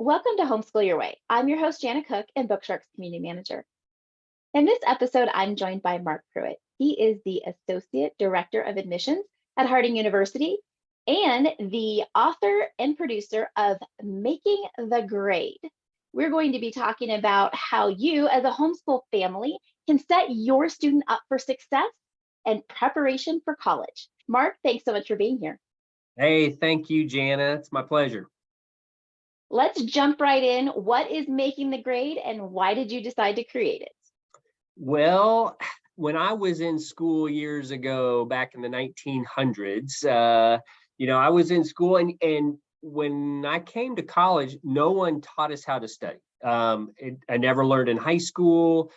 Welcome to Homeschool Your Way. I'm your host, Janna Cook, and Bookshark's community manager. In this episode, I'm joined by Mark Pruitt. He is the Associate Director of Admissions at Harding University and the author and producer of Making the Grade. We're going to be talking about how you, as a homeschool family, can set your student up for success and preparation for college. Mark, thanks so much for being here. Hey, thank you, Janna. It's my pleasure. Let's jump right in. What is Making the Grade and why did you decide to create it? Well, when I was in school years ago, back in the 1900s, I was in school and when I came to college, no one taught us how to study. I never learned in high school.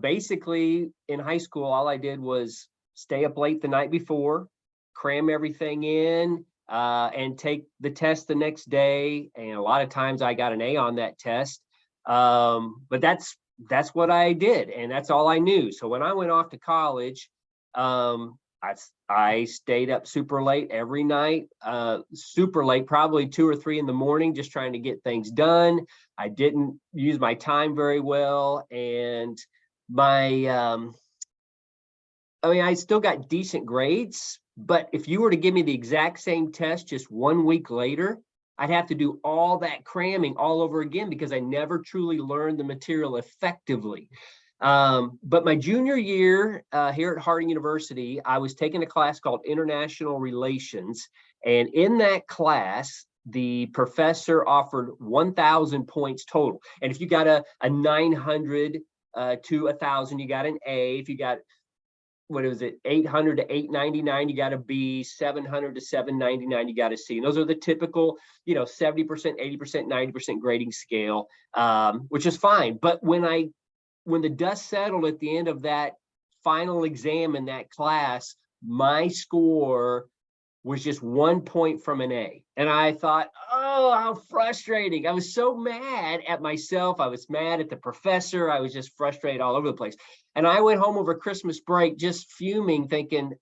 Basically, in high school, all I did was stay up late the night before, cram everything in, and take the test the next day. And a lot of times I got an A on that test. But that's what I did, and that's all I knew. So when I went off to college, I stayed up super late every night, super late, probably 2 or 3 in the morning, just trying to get things done. I didn't use my time very well, and I still got decent grades, but if you were to give me the exact same test just 1 week later, I'd have to do all that cramming all over again because I never truly learned the material effectively. But my junior year here at Harding University, I was taking a class called International Relations. And in that class, the professor offered 1,000 points total. And if you got a 900 to 1,000, you got an A. If you got 800 to 899, you got a B, 700 to 799, you got a C. And those are the typical, 70%, 80%, 90% grading scale, which is fine. But when the dust settled at the end of that final exam in that class, my score was just 1 point from an A. And I thought, oh, how frustrating. I was so mad at myself. I was mad at the professor. I was just frustrated all over the place. And I went home over Christmas break just fuming, thinking,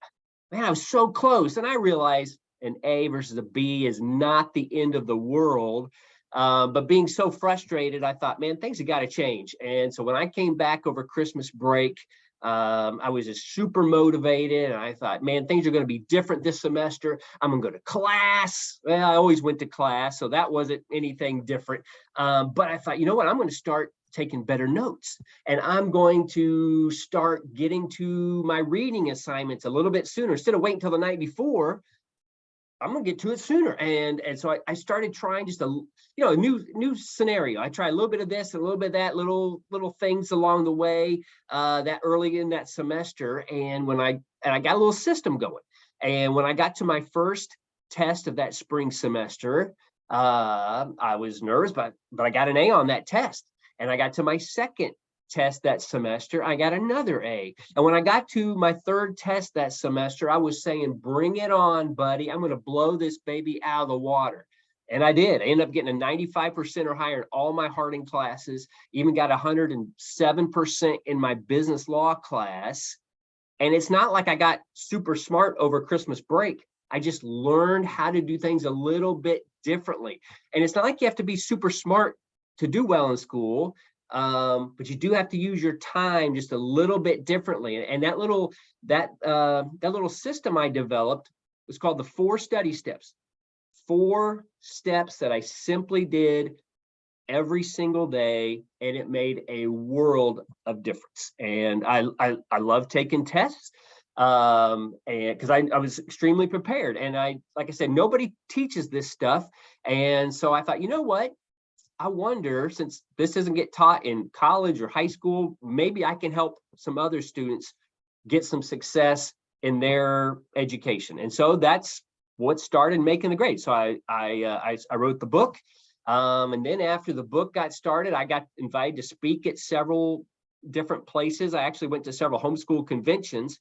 man, I was so close. And I realized an A versus a B is not the end of the world. But being so frustrated, I thought, man, things have got to change. And so when I came back over Christmas break, I was just super motivated, and I thought, man, things are going to be different this semester. I'm going to go to class. Well, I always went to class, so that wasn't anything different. But I thought, you know what? I'm going to start taking better notes, and I'm going to start getting to my reading assignments a little bit sooner. Instead of waiting until the night before, I'm gonna get to it sooner. And so I started trying just a new scenario. I tried a little bit of this and a little bit of that, little things along the way, that early in that semester. And I got a little system going. And when I got to my first test of that spring semester, I was nervous, but I got an A on that test. And I got to my second test that semester, I got another A. And when I got to my third test that semester, I was saying, bring it on, buddy. I'm going to blow this baby out of the water. And I did. I ended up getting a 95% or higher in all my Harding classes, even got 107% in my business law class. And it's not like I got super smart over Christmas break. I just learned how to do things a little bit differently. And it's not like you have to be super smart to do well in school. But you do have to use your time just a little bit differently. And that little system I developed was called the 4 study steps. 4 steps that I simply did every single day, and it made a world of difference. And I love taking tests, and because I was extremely prepared. And like I said, nobody teaches this stuff. And so I thought, you know what? I wonder, since this doesn't get taught in college or high school, maybe I can help some other students get some success in their education. And so that's what started Making the Grade. So I wrote the book, and then after the book got started, I got invited to speak at several different places. I actually went to several homeschool conventions,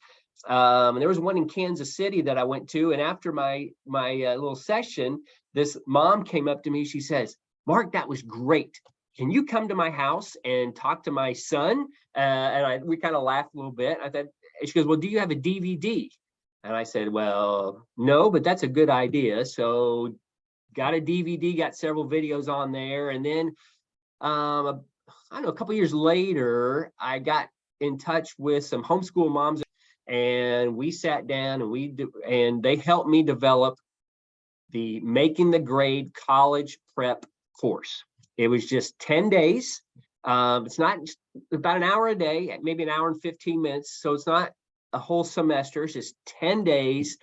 and there was one in Kansas City that I went to. And after my little session, this mom came up to me. She says, Mark, that was great. Can you come to my house and talk to my son? And we kind of laughed a little bit. I thought, she goes, well, do you have a DVD? And I said, well, no, but that's a good idea. So got a DVD, got several videos on there. And then, I don't know, a couple years later, I got in touch with some homeschool moms, and we sat down and they helped me develop the Making the Grade college prep course. It was just 10 days. It's not about an hour a day, maybe an hour and 15 minutes. So it's not a whole semester. It's just 10 days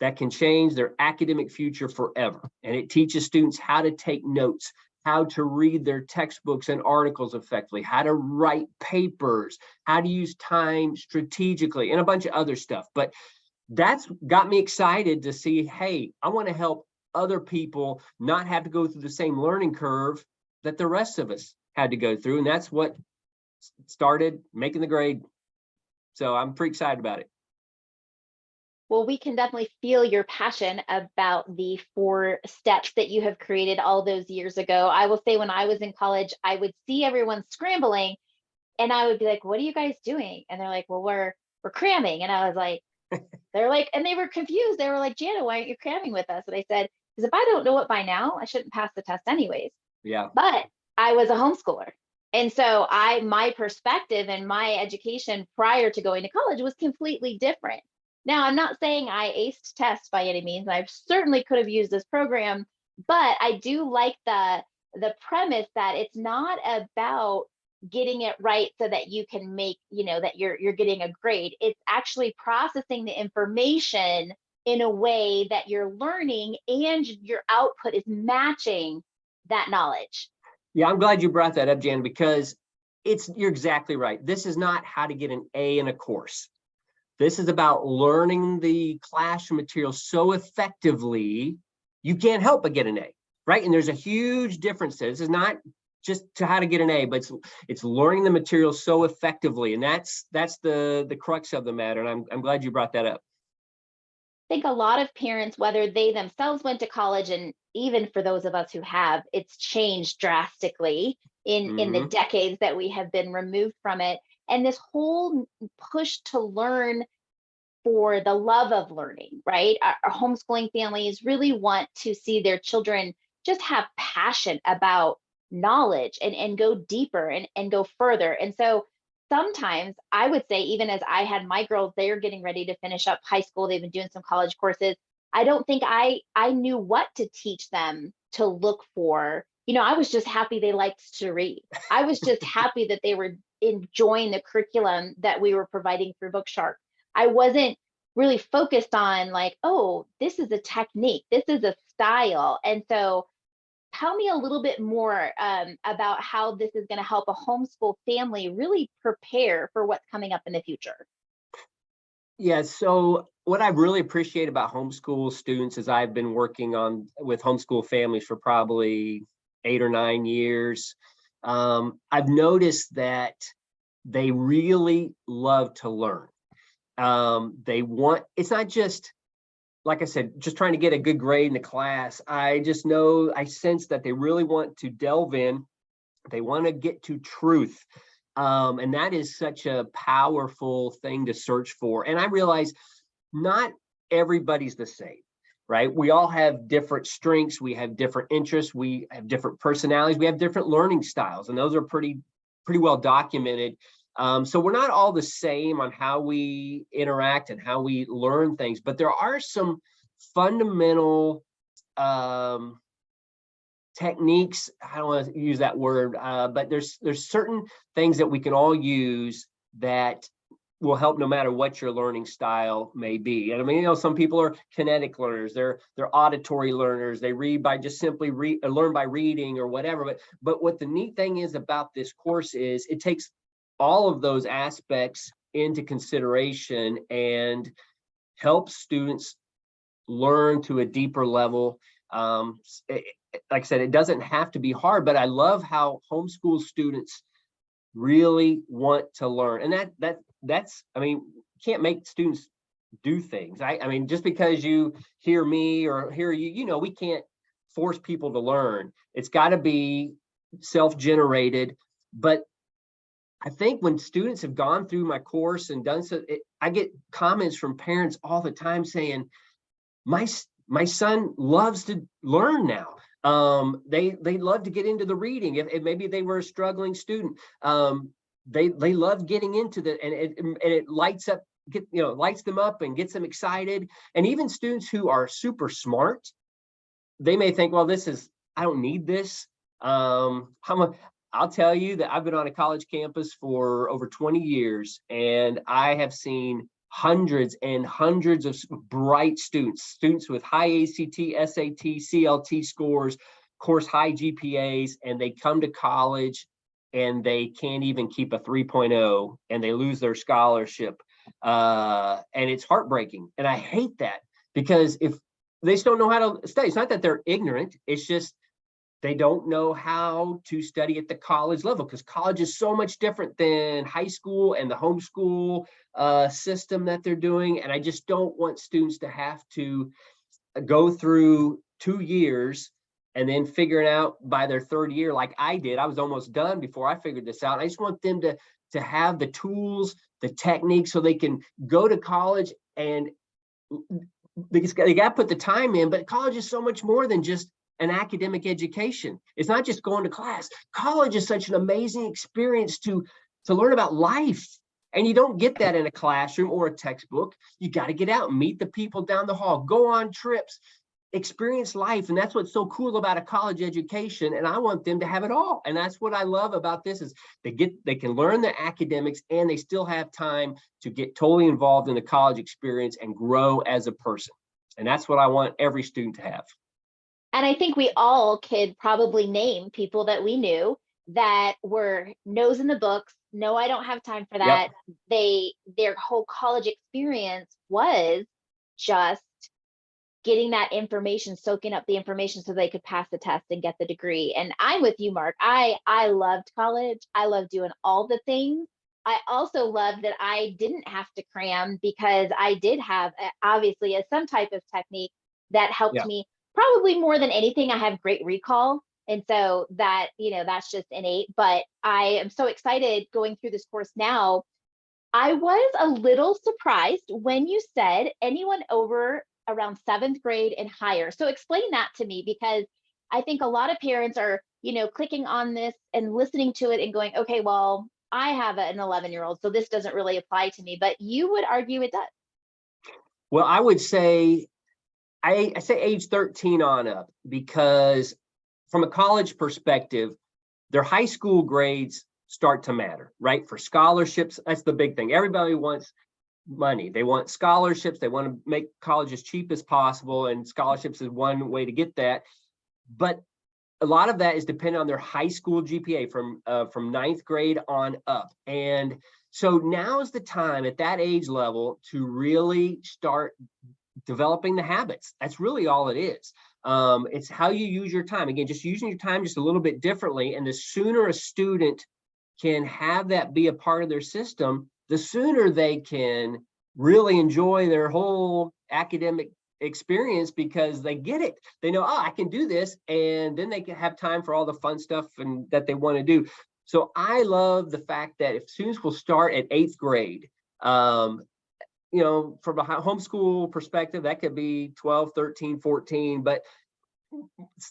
that can change their academic future forever. And it teaches students how to take notes, how to read their textbooks and articles effectively, how to write papers, how to use time strategically, and a bunch of other stuff. But that's got me excited to see, hey, I want to help other people not have to go through the same learning curve that the rest of us had to go through. And that's what started Making the Grade. So I'm pretty excited about it. Well, we can definitely feel your passion about the 4 steps that you have created all those years ago. I will say when I was in college, I would see everyone scrambling and I would be like, what are you guys doing? And they're like, well, we're cramming. And I was like, they're like, and they were confused. They were like, Janna, why aren't you cramming with us? And I said, because if I don't know it by now, I shouldn't pass the test anyways. Yeah. But I was a homeschooler. And so my perspective and my education prior to going to college was completely different. Now, I'm not saying I aced tests by any means. I certainly could have used this program, but I do like the premise that it's not about getting it right so that you can make, that you're getting a grade. It's actually processing the information in a way that you're learning and your output is matching that knowledge. Yeah, I'm glad you brought that up, Jan, because you're exactly right. This is not how to get an A in a course. This is about learning the classroom material so effectively, you can't help but get an A, right? And there's a huge difference there. This is not just to how to get an A, but it's learning the material so effectively. And that's the crux of the matter. And I'm glad you brought that up. I think a lot of parents, whether they themselves went to college, and even for those of us who have, it's changed drastically in the decades that we have been removed from it. And this whole push to learn for the love of learning, right? Our homeschooling families really want to see their children just have passion about knowledge and go deeper and go further. And so sometimes I would say, even as I had my girls, they're getting ready to finish up high school, they've been doing some college courses. I don't think I knew what to teach them to look for. I was just happy they liked to read. I was just happy that they were enjoying the curriculum that we were providing through Bookshark. I wasn't really focused on like, oh, this is a technique, this is a style. And so tell me a little bit more about how this is going to help a homeschool family really prepare for what's coming up in the future. Yeah, so what I really appreciate about homeschool students is I've been working with homeschool families for probably 8 or 9 years. I've noticed that they really love to learn. It's not just, like I said, just trying to get a good grade in the class. I sense that they really want to delve in. They want to get to truth. And that is such a powerful thing to search for. And I realize not everybody's the same, right? We all have different strengths. We have different interests. We have different personalities. We have different learning styles. And those are pretty well documented. So we're not all the same on how we interact and how we learn things, but there are some fundamental techniques. I don't want to use that word, but there's certain things that we can all use that will help no matter what your learning style may be. And I mean, some people are kinetic learners, they're auditory learners, they read by just simply learn by reading or whatever. But what the neat thing is about this course is it takes all of those aspects into consideration and helps students learn to a deeper level. Like I said, it doesn't have to be hard, but I love how homeschool students really want to learn. And that's, I mean, can't make students do things. I mean, just because you hear me or hear you, we can't force people to learn. It's got to be self-generated. But I think when students have gone through my course and done so, I get comments from parents all the time saying, my my son loves to learn now. They love to get into the reading. If maybe they were a struggling student, they love getting into the, and it lights up, lights them up and gets them excited. And even students who are super smart, they may think, well, I don't need this. I'll tell you that I've been on a college campus for over 20 years, and I have seen hundreds and hundreds of bright students with high ACT, SAT, CLT scores, of course, high GPAs, and they come to college and they can't even keep a 3.0 and they lose their scholarship. And it's heartbreaking. And I hate that, because if they just don't know how to study, it's not that they're ignorant, it's just they don't know how to study at the college level, because college is so much different than high school and the homeschool system that they're doing. And I just don't want students to have to go through 2 years and then figuring out by their third year, like I did. I was almost done before I figured this out. I just want them to have the tools, the techniques, so they can go to college, and they got to put the time in. But college is so much more than just an academic education. It's not just going to class. College is such an amazing experience to learn about life. And you don't get that in a classroom or a textbook. You got to get out and meet the people down the hall, go on trips, experience life. And that's what's so cool about a college education. And I want them to have it all. And that's what I love about this, is they can learn the academics, and they still have time to get totally involved in the college experience and grow as a person. And that's what I want every student to have. And I think we all could probably name people that we knew that were nose in the books. No, I don't have time for that. Yep. Their whole college experience was just getting that information, soaking up the information so they could pass the test and get the degree. And I'm with you, Mark. I loved college. I loved doing all the things. I also loved that I didn't have to cram, because I did have obviously some type of technique that helped me. Probably more than anything, I have great recall. And so that, that's just innate. But I am so excited going through this course now. I was a little surprised when you said anyone over around 7th grade and higher. So explain that to me, because I think a lot of parents are, clicking on this and listening to it and going, okay, well, I have an 11-year-old, so this doesn't really apply to me. But you would argue it does. Well, I would say, I say age 13 on up, because from a college perspective, their high school grades start to matter, right? For scholarships, that's the big thing. Everybody wants money. They want scholarships. They want to make college as cheap as possible, and scholarships is one way to get that. But a lot of that is dependent on their high school GPA from 9th grade on up. And so now is the time at that age level to really start developing the habits. That's really all it is. It's how you use your time. Again, just using your time just a little bit differently. And the sooner a student can have that be a part of their system, the sooner they can really enjoy their whole academic experience, because they get it. They know, I can do this. And then they can have time for all the fun stuff and that they want to do. So I love the fact that if students will start at 8th grade, from a homeschool perspective, that could be 12, 13, 14, but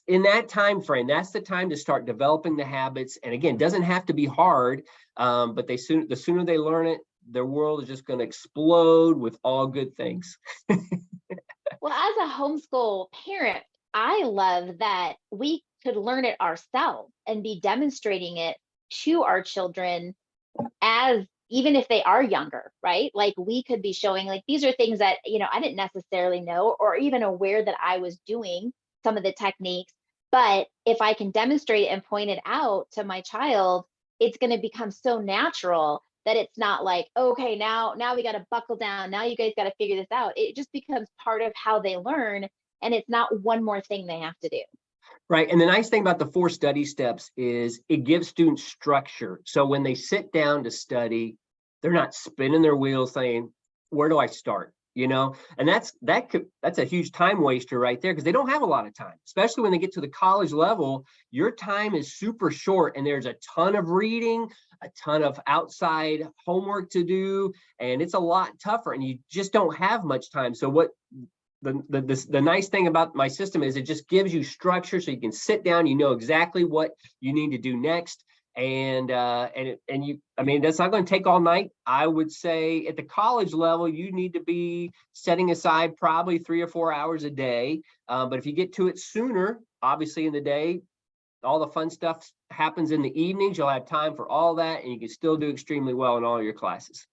in that time frame, that's the time to start developing the habits. And again, it doesn't have to be hard, but the sooner they learn it, their world is just going to explode with all good things. Well, as a homeschool parent, I love that we could learn it ourselves and be demonstrating it to our children, as even if they are younger, right? Like we could be showing, like, these are things that, I didn't necessarily know or even aware that I was doing some of the techniques. But if I can demonstrate it and point it out to my child, it's going to become so natural that it's not like, okay, now we got to buckle down. Now you guys got to figure this out. It just becomes part of how they learn. And it's not one more thing they have to do. Right. And the nice thing about the 4 study steps is it gives students structure. So when they sit down to study, they're not spinning their wheels saying, where do I start? And that's a huge time waster right there, because they don't have a lot of time, especially when they get to the college level. Your time is super short, and there's a ton of reading, a ton of outside homework to do, and it's a lot tougher, and you just don't have much time. So what the nice thing about my system is it just gives you structure, so you can sit down, you know exactly what you need to do next. And you, I mean, that's not going to take all night. I would say at the college level, you need to be setting aside probably 3 or 4 hours a day. But if you get to it sooner, obviously in the day, all the fun stuff happens in the evenings. You'll have time for all that, and you can still do extremely well in all your classes.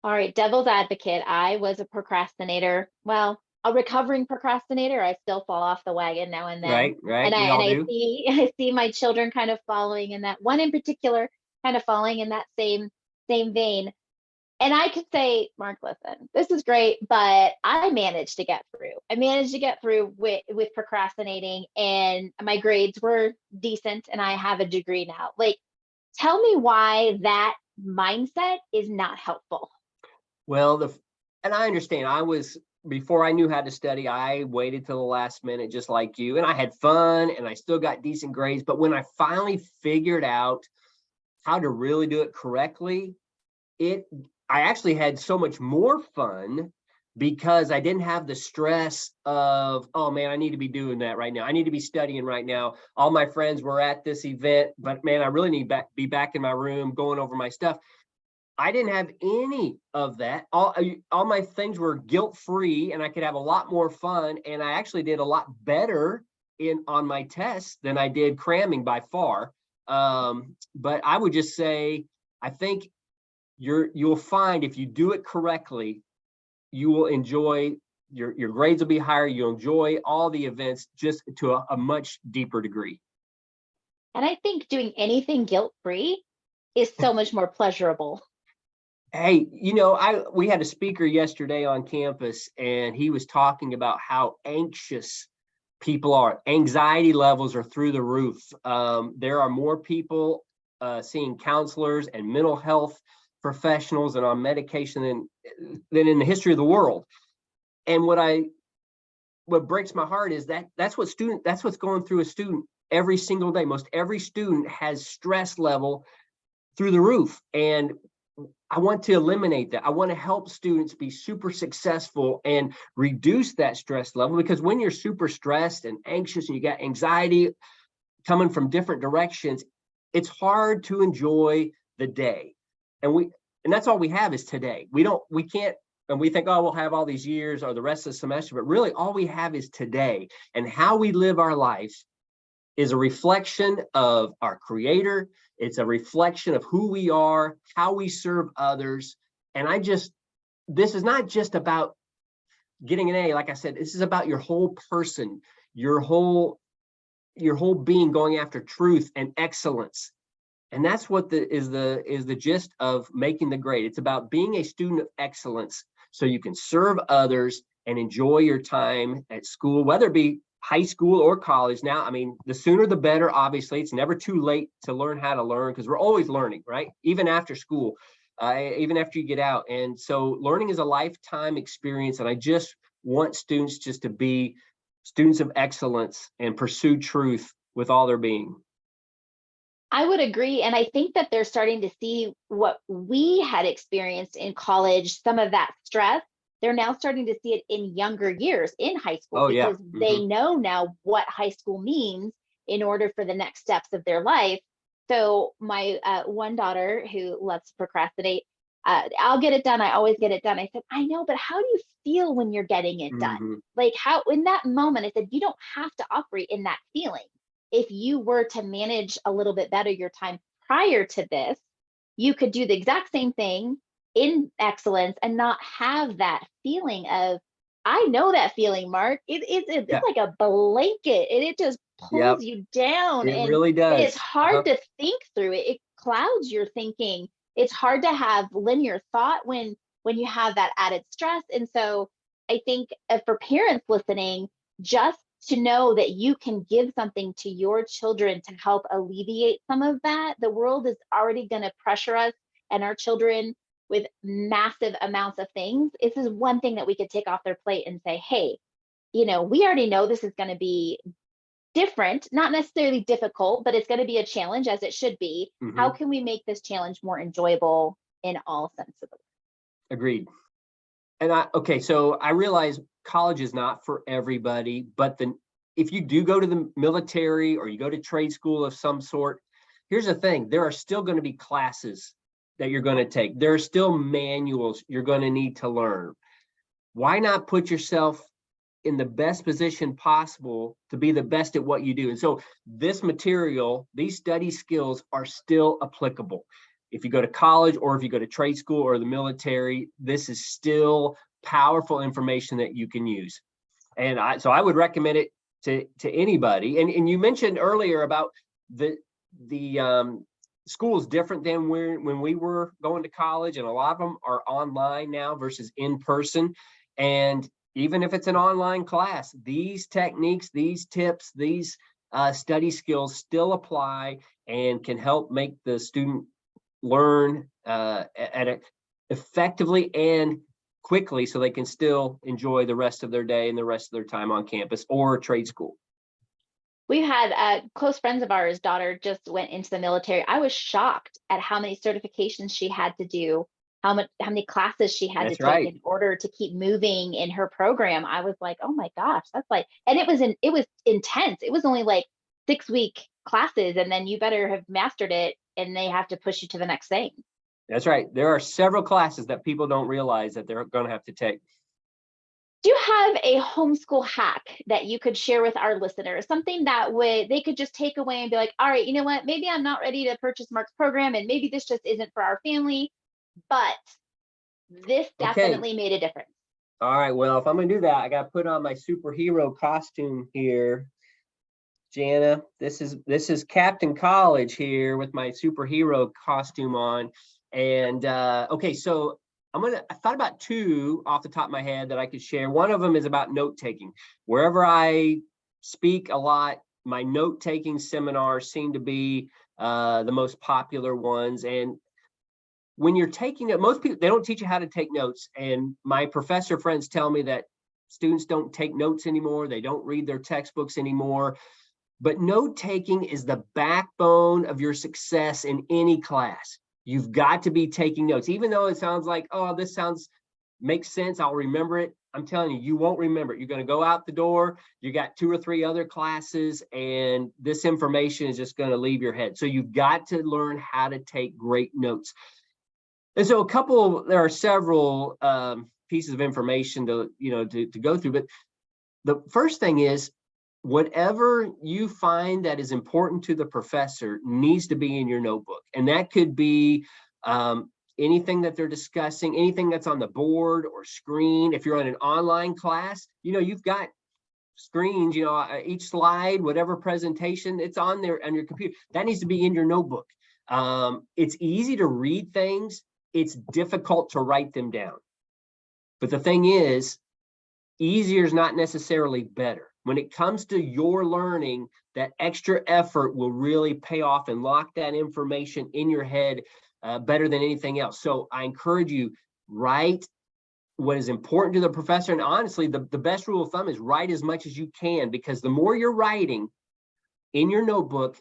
All right, devil's advocate. I was a procrastinator. Well, a recovering procrastinator. I still fall off the wagon now and then. Right. And We I all do. see I see my children kind of following in that, one in particular kind of falling in that same vein. And I could say, Mark, listen, this is great, but I managed to get through. I managed to get through with procrastinating, and my grades were decent, and I have a degree now. Like, tell me why that mindset is not helpful. Well, and I understand. Before I knew how to study, I waited till the last minute, just like you, and I had fun and I still got decent grades. But when I finally figured out how to really do it correctly, I actually had so much more fun because I didn't have the stress of, oh man, I need to be doing that right now. I need to be studying right now. All my friends were at this event, but man, I really need to be back in my room going over my stuff. I didn't have any of that. All my things were guilt-free, and I could have a lot more fun. And I actually did a lot better on my tests than I did cramming by far. But I would just say, I think you'll find if you do it correctly, you will enjoy your grades will be higher. You'll enjoy all the events just to a much deeper degree. And I think doing anything guilt-free is so much more pleasurable. Hey, we had a speaker yesterday on campus, and he was talking about how anxious people are. Anxiety levels are through the roof. There are more people seeing counselors and mental health professionals and on medication than in the history of the world. And what breaks my heart is that's what's going through a student every single day. Most every student has stress level through the roof. And I want to eliminate that. I want to help students be super successful and reduce that stress level, because when you're super stressed and anxious and you got anxiety coming from different directions, it's hard to enjoy the day. And that's all we have is today. We can't, and we think, oh, we'll have all these years or the rest of the semester, but really all we have is today. And how we live our life is a reflection of our Creator. It's a reflection of who we are, how we serve others. And this is not just about getting an A. Like I said, this is about your whole person, your whole being going after truth and excellence. And that's what is the gist of making the grade. It's about being a student of excellence so you can serve others and enjoy your time at school, whether it be high school or college. Now, I mean, the sooner the better. Obviously, it's never too late to learn how to learn, because we're always learning, right? Even after school, even after you get out. And so learning is a lifetime experience. And I just want students just to be students of excellence and pursue truth with all their being. I would agree. And I think that they're starting to see what we had experienced in college, some of that stress. They're now starting to see it in younger years in high school, because they know now what high school means in order for the next steps of their life. So my one daughter, who loves to procrastinate, I'll get it done. I always get it done. I said, I know, but how do you feel when you're getting it done? Like, how in that moment, I said, you don't have to operate in that feeling. If you were to manage a little bit better your time prior to this, you could do the exact same thing in excellence and not have that feeling of, I know that feeling, Mark. It's like a blanket, and it just pulls you down. It really does. It's hard to think through it. It clouds your thinking. It's hard to have linear thought when you have that added stress. And so I think for parents listening, just to know that you can give something to your children to help alleviate some of that. The world is already going to pressure us and our children with massive amounts of things. This is one thing that we could take off their plate and say, hey, we already know this is going to be different, not necessarily difficult, but it's going to be a challenge, as it should be. How can we make this challenge more enjoyable in all sense of the word? Agreed. And so I realize college is not for everybody, but if you do go to the military or you go to trade school of some sort, here's the thing, there are still going to be classes that you're going to take. There are still manuals you're going to need to learn. Why not put yourself in the best position possible to be the best at what you do? And so this material, these study skills are still applicable. If you go to college or if you go to trade school or the military, this is still powerful information that you can use. And so I would recommend it to anybody. And you mentioned earlier about the school is different than when we were going to college, and a lot of them are online now versus in person. And even if it's an online class, these techniques, these tips, these study skills still apply and can help make the student learn effectively and quickly, so they can still enjoy the rest of their day and the rest of their time on campus or trade school. We've had close friends of ours' daughter just went into the military. I was shocked at how many certifications she had to do, how many classes she had to take in order to keep moving in her program. I was like, oh my gosh, that's like, and it was intense. It was only like 6-week classes, and then you better have mastered it, and they have to push you to the next thing. That's right. There are several classes that people don't realize that they're going to have to take. Do you have a homeschool hack that you could share with our listeners? Something that they could just take away and be like, all right, you know what? Maybe I'm not ready to purchase Mark's program, and maybe this just isn't for our family, but this definitely made a difference. All right. Well, if I'm going to do that, I got to put on my superhero costume here. Janna, this is Captain College here with my superhero costume on. And okay, so I thought about two off the top of my head that I could share. One of them is about note taking. Wherever I speak a lot, my note taking seminars seem to be the most popular ones. And when you're taking it, most people, they don't teach you how to take notes. And my professor friends tell me that students don't take notes anymore. They don't read their textbooks anymore. But note taking is the backbone of your success in any class. You've got to be taking notes, even though it sounds like, oh, this makes sense, I'll remember it. I'm telling you, you won't remember it. You're going to go out the door, you got 2 or 3 other classes, and this information is just going to leave your head. So you've got to learn how to take great notes. And so there are several pieces of information to go through. But the first thing is, whatever you find that is important to the professor needs to be in your notebook. And that could be anything that they're discussing, anything that's on the board or screen. If you're on an online class, you've got screens, each slide, whatever presentation, it's on there on your computer. That needs to be in your notebook. It's easy to read things. It's difficult to write them down. But the thing is, easier is not necessarily better. When it comes to your learning, that extra effort will really pay off and lock that information in your head better than anything else. So I encourage you, write what is important to the professor. And honestly, the best rule of thumb is write as much as you can, because the more you're writing in your notebook,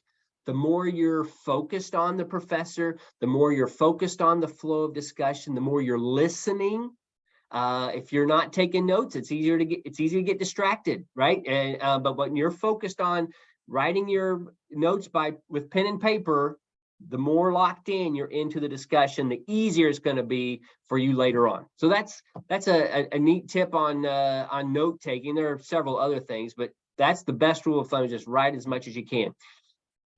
the more you're focused on the professor, the more you're focused on the flow of discussion, the more you're listening. If you're not taking notes, it's easy to get distracted, right? And but when you're focused on writing your notes with pen and paper, the more locked in you're into the discussion, the easier it's going to be for you later on. So that's a neat tip on note taking. There are several other things, but that's the best rule of thumb: is just write as much as you can.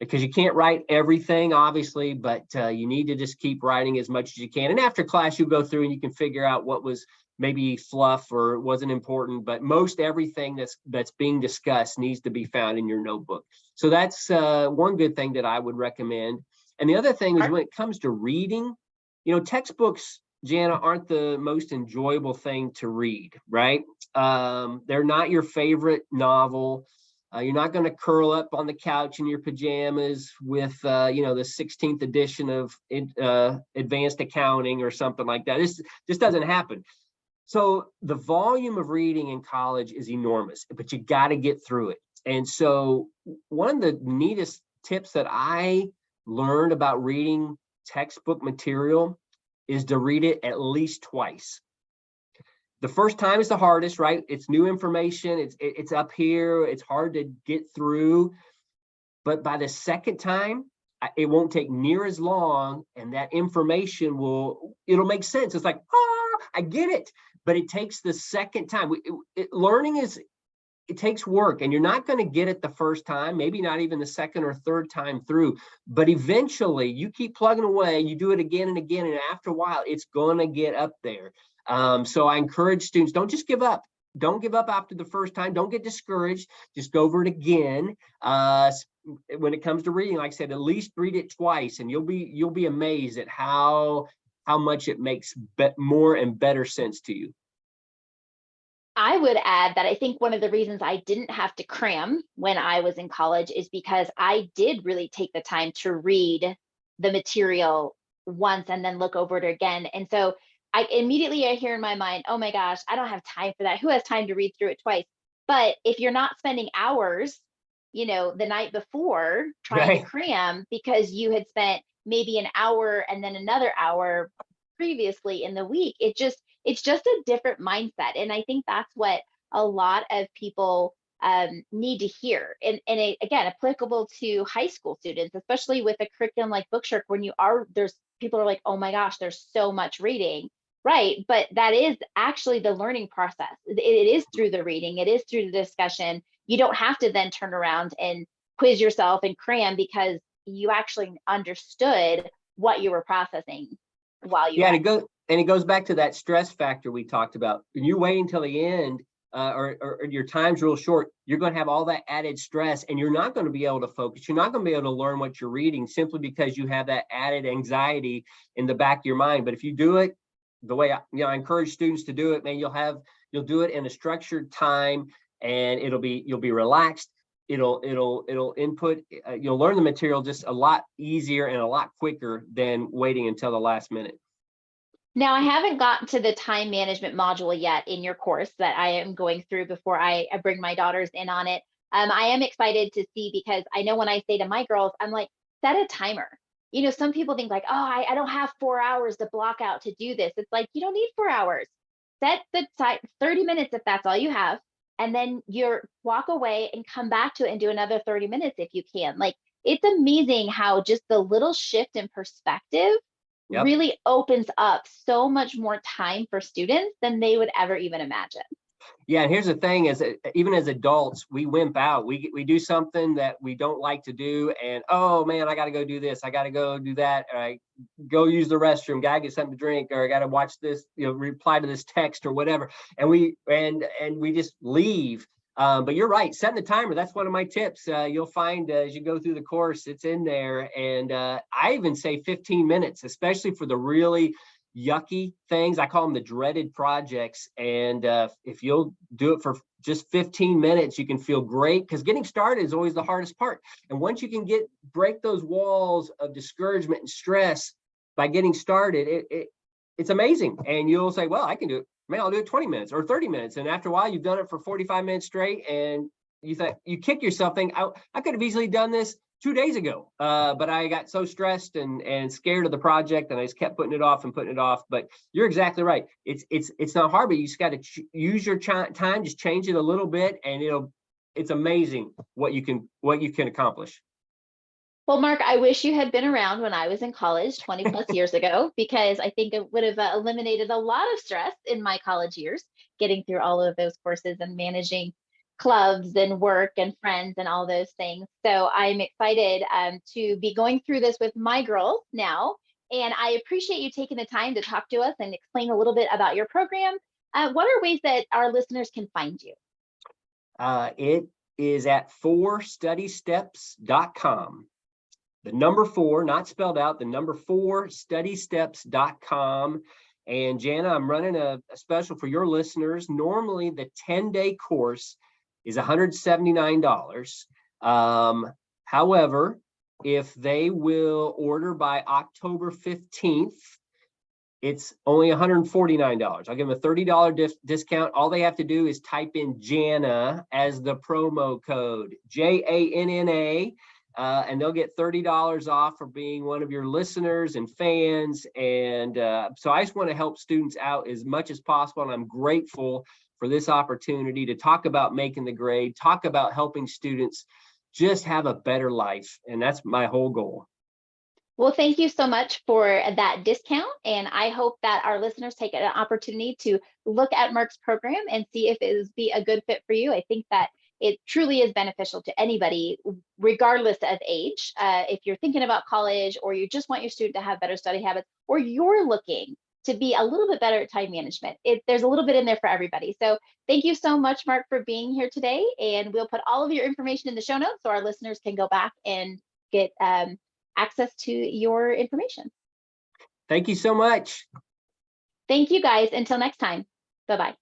Because you can't write everything, obviously, but you need to just keep writing as much as you can. And after class, you'll go through and you can figure out what was maybe fluff or wasn't important. But most everything that's being discussed needs to be found in your notebook. So that's one good thing that I would recommend. And the other thing is, when it comes to reading, textbooks, Janna, aren't the most enjoyable thing to read, right? They're not your favorite novel. You're not going to curl up on the couch in your pajamas with, the 16th edition of advanced accounting or something like that. This doesn't happen. So the volume of reading in college is enormous, but you got to get through it. And so one of the neatest tips that I learned about reading textbook material is to read it at least twice. the first time is the hardest, right? It's new information. It's up here. It's hard to get through. But by the second time, it won't take near as long, and that information it'll make sense. It's like, I get it. But it takes the second time. Learning it takes work, and you're not going to get it the first time, maybe not even the second or third time through, but eventually you keep plugging away, you do it again and again, and after a while it's going to get up there. So I encourage students, don't just give up. Don't give up after the first time. Don't get discouraged. Just go over it again. When it comes to reading, like I said, at least read it twice, and you'll be amazed at how much it makes more and better sense to you. I would add that I think one of the reasons I didn't have to cram when I was in college is because I did really take the time to read the material once and then look over it again. And so I hear in my mind, oh my gosh, I don't have time for that. Who has time to read through it twice? But if you're not spending hours, the night before trying to cram because you had spent maybe an hour and then another hour previously in the week, it's just a different mindset. And I think that's what a lot of people need to hear. And again, applicable to high school students, especially with a curriculum like Bookshark, when people are like, oh my gosh, there's so much reading, right? But that is actually the learning process. It is through the reading, it is through the discussion. You don't have to then turn around and quiz yourself and cram because you actually understood what you were processing while you and it goes back to that stress factor we talked about. When you wait until the end, or your time's real short, you're going to have all that added stress, and you're not going to be able to focus. You're not going to be able to learn what you're reading simply because you have that added anxiety in the back of your mind. But if you do it the way I encourage students to do it, man, you'll do it in a structured time, and you'll be relaxed. It'll input. You'll learn the material just a lot easier and a lot quicker than waiting until the last minute. Now, I haven't gotten to the time management module yet in your course that I am going through before I bring my daughters in on it. I am excited to see, because I know when I say to my girls, I'm like, set a timer. Some people think like, oh, I don't have 4 hours to block out to do this. It's like, you don't need 4 hours. Set the 30 minutes if that's all you have. And then walk away and come back to it and do another 30 minutes if you can. Like, it's amazing how just the little shift in perspective really opens up so much more time for students than they would ever even imagine. Yeah, and here's the thing: even as adults, we wimp out. We do something that we don't like to do, and oh man, I got to go do this. I got to go do that. Or I go use the restroom. Got to get something to drink, or I got to watch this. Reply to this text or whatever. And we just leave. But you're right. Setting the timer. That's one of my tips. You'll find as you go through the course, it's in there. And I even say 15 minutes, especially for the really yucky things. I call them the dreaded projects. And if you'll do it for just 15 minutes, you can feel great, because getting started is always the hardest part. And once you can break those walls of discouragement and stress by getting started, it's amazing. And you'll say, well, I can do it. Man, I'll do it 20 minutes or 30 minutes. And after a while, you've done it for 45 minutes straight. And you kick yourself thinking, I could have easily done this 2 days ago. But I got so stressed and scared of the project, and I just kept putting it off and putting it off. But you're exactly right. It's not hard, but you just got to use your time, just change it a little bit, and it's amazing what you can accomplish. Well, Mark, I wish you had been around when I was in college 20 plus years ago, because I think it would have eliminated a lot of stress in my college years, getting through all of those courses and managing clubs and work and friends and all those things. So I'm excited to be going through this with my girls now. And I appreciate you taking the time to talk to us and explain a little bit about your program. What are ways that our listeners can find you? It is at 4studysteps.com. The number 4, not spelled out, the number 4studysteps.com. And Janna, I'm running a special for your listeners. Normally, the 10-day course is $179. However, if they will order by October 15th, it's only $149. I'll give them a $30 discount. All they have to do is type in Janna as the promo code, JANNA. and they'll get $30 off for being one of your listeners and fans. And so I just want to help students out as much as possible. And I'm grateful for this opportunity to talk about making the grade, talk about helping students just have a better life. And that's my whole goal. Well, thank you so much for that discount. And I hope that our listeners take an opportunity to look at Mark's program and see if it would be a good fit for you. I think that it truly is beneficial to anybody, regardless of age. If you're thinking about college, or you just want your student to have better study habits, or you're looking to be a little bit better at time management, there's a little bit in there for everybody. So thank you so much, Mark, for being here today. And we'll put all of your information in the show notes so our listeners can go back and get access to your information. Thank you so much. Thank you, guys. Until next time. Bye-bye.